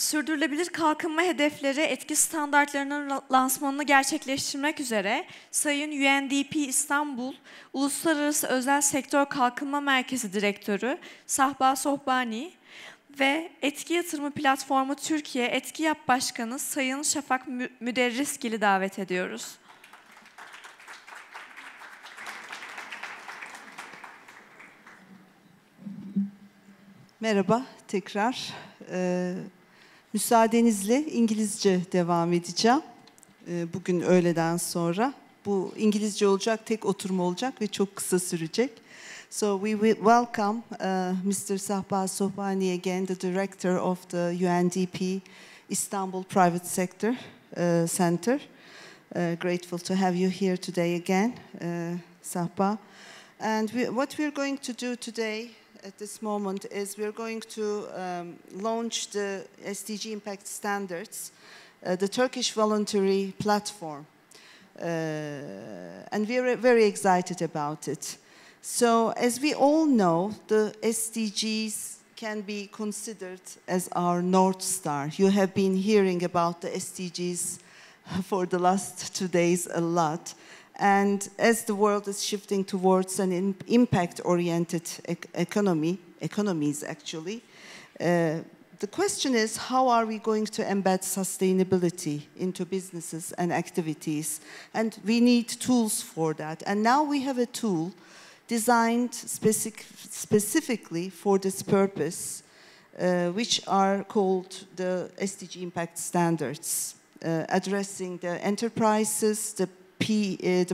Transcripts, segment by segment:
Sürdürülebilir kalkınma hedefleri etki standartlarının lansmanını gerçekleştirmek üzere Sayın UNDP İstanbul Uluslararası Özel Sektör Kalkınma Merkezi Direktörü Sahba Sobhani ve Etki Yatırımı Platformu Türkiye Etki Yap Başkanı Sayın Şafak Müderrisgil'i davet ediyoruz. Merhaba tekrar. Müsaadenizle İngilizce devam edeceğim. Bugün öğleden sonra. Bu İngilizce olacak, tek oturum olacak ve çok kısa sürecek. So we will welcome Mr. Sahba Sobhani again, the director of the UNDP Istanbul Private Sector Center. Grateful to have you here today again, Sahba. And what we're going to do today at this moment is we're going to launch the SDG Impact Standards, the Turkish Voluntary platform. And we're very excited about it. So as we all know, the SDGs can be considered as our North Star. You have been hearing about the SDGs for the last 2 days a lot. And as the world is shifting towards an impact-oriented economies actually, the question is, how are we going to embed sustainability into businesses and activities? And we need tools for that. And now we have a tool designed specifically for this purpose, which are called the SDG Impact Standards, addressing the enterprises, the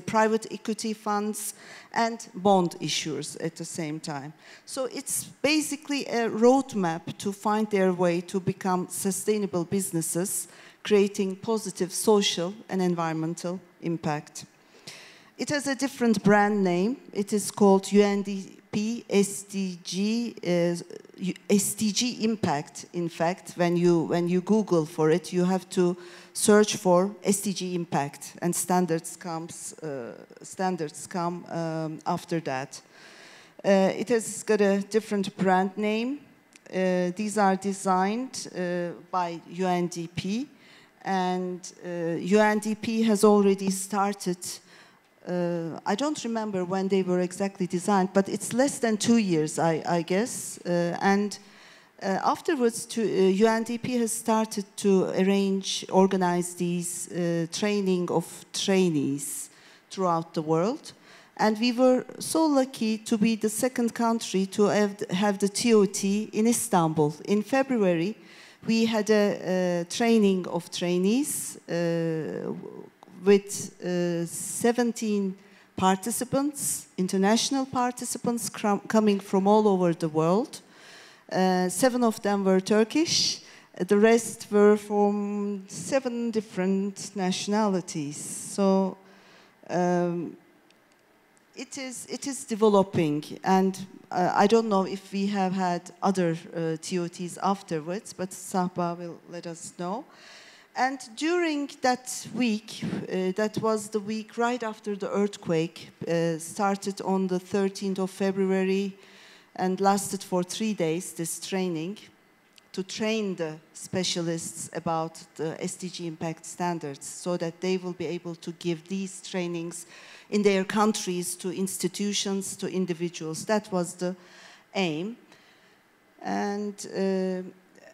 private equity funds, and bond issuers at the same time. So it's basically a roadmap to find their way to become sustainable businesses, creating positive social and environmental impact. It has a different brand name. It is called UNDP SDG Impact. In fact, when you Google for it, you have to search for SDG Impact, and standards come after that. It has got a different brand name. These are designed by UNDP, and UNDP has already started. I don't remember when they were exactly designed, but it's less than 2 years, I guess. Afterwards, UNDP has started to organize these training of trainees throughout the world. And we were so lucky to be the second country to have the TOT in Istanbul. In February, we had a training of trainees with 17 participants, international participants coming from all over the world. 7 of them were Turkish. The rest were from 7 different nationalities. So it is developing, and I don't know if we have had other TOTs afterwards, but Sahba will let us know. And during that week, that was the week right after the earthquake, started on the 13th of February and lasted for 3 days, this training, to train the specialists about the SDG impact standards so that they will be able to give these trainings in their countries to institutions, to individuals. That was the aim. And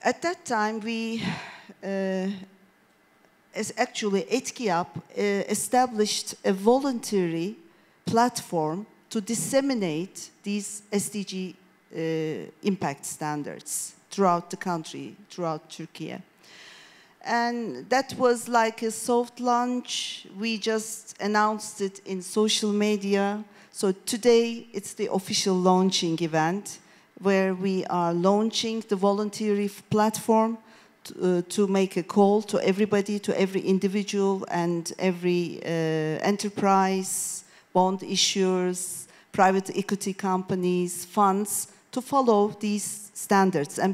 at that time, we actually Etki Yap established a voluntary platform to disseminate these SDG impact standards throughout the country, throughout Turkey. And that was like a soft launch. We just announced it in social media. So today it's the official launching event where we are launching the voluntary platform to make a call to everybody, to every individual and every enterprise, bond issuers, private equity companies, funds, to follow these standards and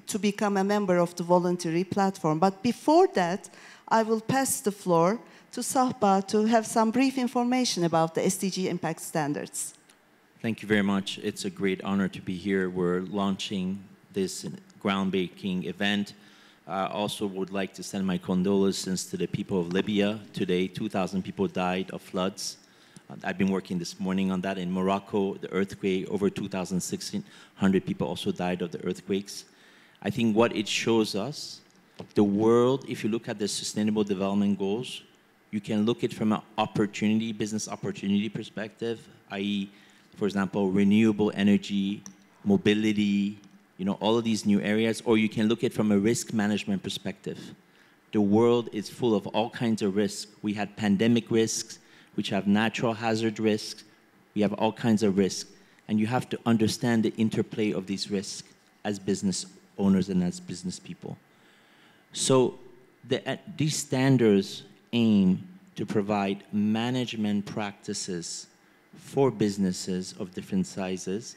to become a member of the voluntary platform. But before that, I will pass the floor to Sahba to have some brief information about the SDG impact standards. Thank you very much. It's a great honor to be here. We're launching this groundbreaking event I also would like to send my condolences to the people of Libya. Today, 2,000 people died of floods. I've been working this morning on that. In Morocco, the earthquake, over 2,600 people also died of the earthquakes. I think what it shows us, the world, if you look at the Sustainable Development Goals, you can look at it from an opportunity, business opportunity perspective, i.e., for example, renewable energy, mobility, you know, all of these new areas, or you can look at it from a risk management perspective. The world is full of all kinds of risks. We had pandemic risks, which have natural hazard risks. We have all kinds of risks. And you have to understand the interplay of these risks as business owners and as business people. So these standards aim to provide management practices for businesses of different sizes,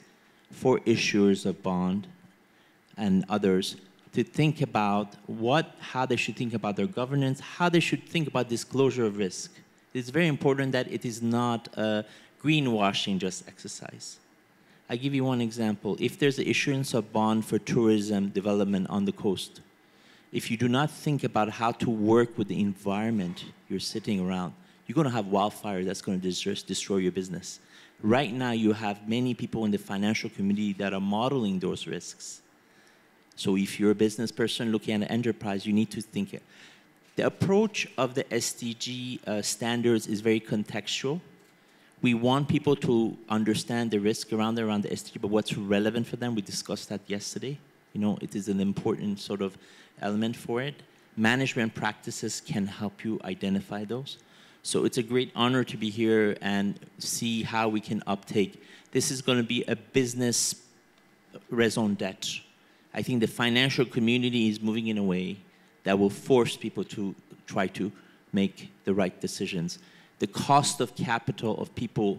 for issuers of bond and others, to think about how they should think about their governance, how they should think about disclosure of risk. It's very important that it is not a greenwashing just exercise. I give you one example. If there's the issuance of bond for tourism development on the coast, if you do not think about how to work with the environment you're sitting around, you're going to have wildfire that's going to destroy your business. Right now, you have many people in the financial community that are modeling those risks. So if you're a business person looking at an enterprise, you need to think it. The approach of the SDG standards is very contextual. We want people to understand the risk around the SDG, but what's relevant for them, we discussed that yesterday. You know, it is an important sort of element for it. Management practices can help you identify those. So it's a great honor to be here and see how we can uptake. This is going to be a business raison d'etre. I think the financial community is moving in a way that will force people to try to make the right decisions. The cost of capital of people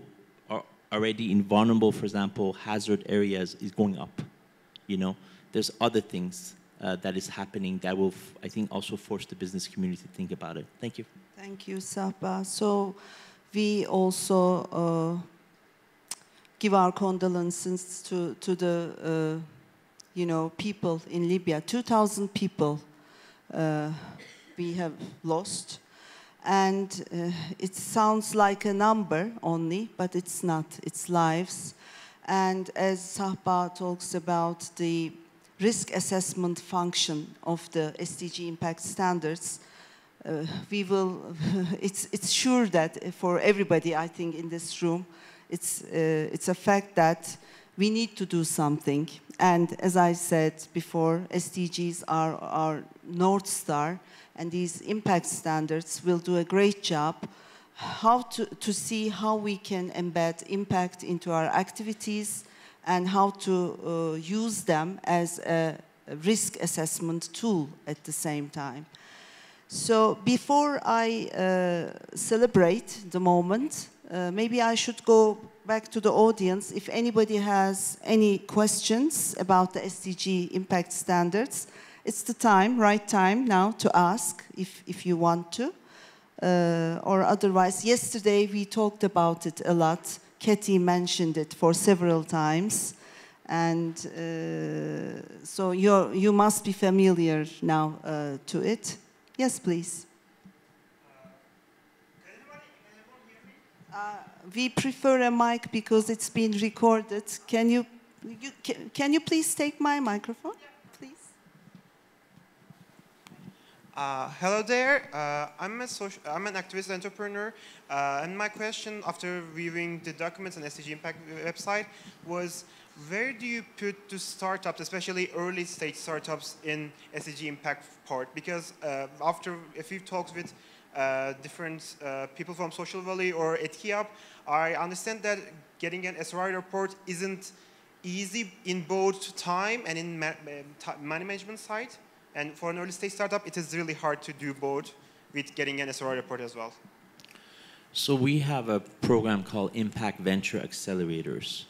are already in vulnerable, for example, hazard areas is going up. You know, there's other things that is happening that will, I think, also force the business community to think about it. Thank you. Thank you, Sahba. So we also give our condolences to the people in Libya. 2,000 people we have lost. And it sounds like a number only, but it's not. It's lives. And as Sahba talks about the risk assessment function of the SDG impact standards, we will, it's sure that for everybody, I think, in this room, it's a fact that we need to do something. And as I said before, SDGs are our North Star, and these impact standards will do a great job to see how we can embed impact into our activities and how to use them as a risk assessment tool at the same time. So before I celebrate the moment, maybe I should go back to the audience. If anybody has any questions about the SDG impact standards, it's the time, right time now to ask if you want to. Or otherwise, yesterday we talked about it a lot. Katie mentioned it for several times. And so you must be familiar now to it. Yes, please. We prefer a mic because it's been recorded. Can you please take my microphone, please? Hello there. I'm an activist entrepreneur, and my question after viewing the documents on SDG Impact website was, where do you put the startups, especially early stage startups, in SDG Impact part? Because after a few talks with different people from Social Valley or ETKIAP, I understand that getting an SRI report isn't easy in both time and in money management side. And for an early stage startup, it is really hard to do both with getting an SRI report as well. So we have a program called Impact Venture Accelerators.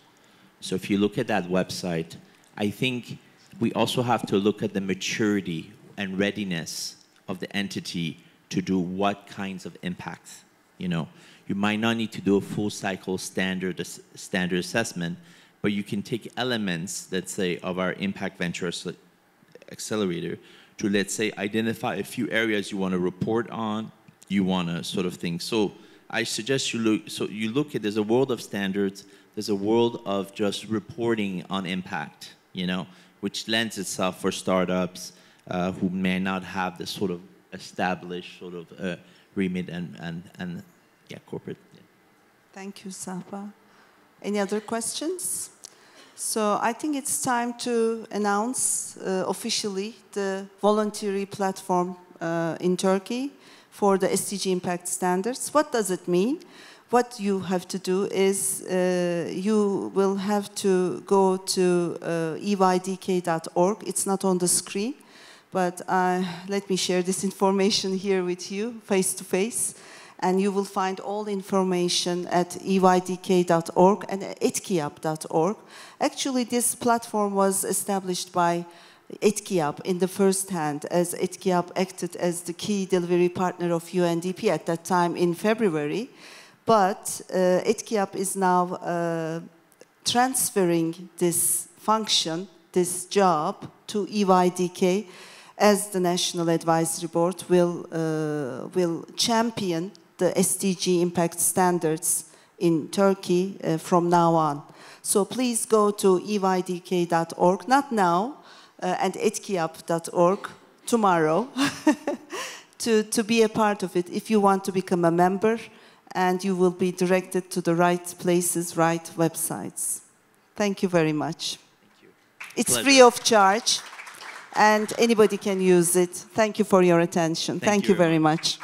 So if you look at that website, I think we also have to look at the maturity and readiness of the entity to do what kinds of impacts. You know, you might not need to do a full cycle standard assessment, but you can take elements, let's say, of our Impact Venture Accelerator to, let's say, identify a few areas you want to report on, you want to sort of think. So I suggest you look at, there's a world of standards, there's a world of just reporting on impact, you know, which lends itself for startups who may not have this sort of established sort of remit and yeah, corporate. Yeah. Thank you, Sahba. Any other questions? So I think it's time to announce officially the voluntary platform in Turkey for the SDG impact standards. What does it mean? What you have to do is you will have to go to EYDK.org. It's not on the screen, but let me share this information here with you face to face. And you will find all information at EYDK.org and ETKIAP.org. Actually, this platform was established by ETKIAP in the first hand, as ETKIAP acted as the key delivery partner of UNDP at that time in February. But ETKIAP is now transferring this function, this job, to EYDK, as the National Advisory Board will champion the SDG impact standards in Turkey from now on. So please go to EYDK.org, not now, and etkiap.org tomorrow to be a part of it if you want to become a member, and you will be directed to the right places, right websites. Thank you very much. Thank you. It's Pleasure. free of charge, and anybody can use it. Thank you for your attention. Thank you very much.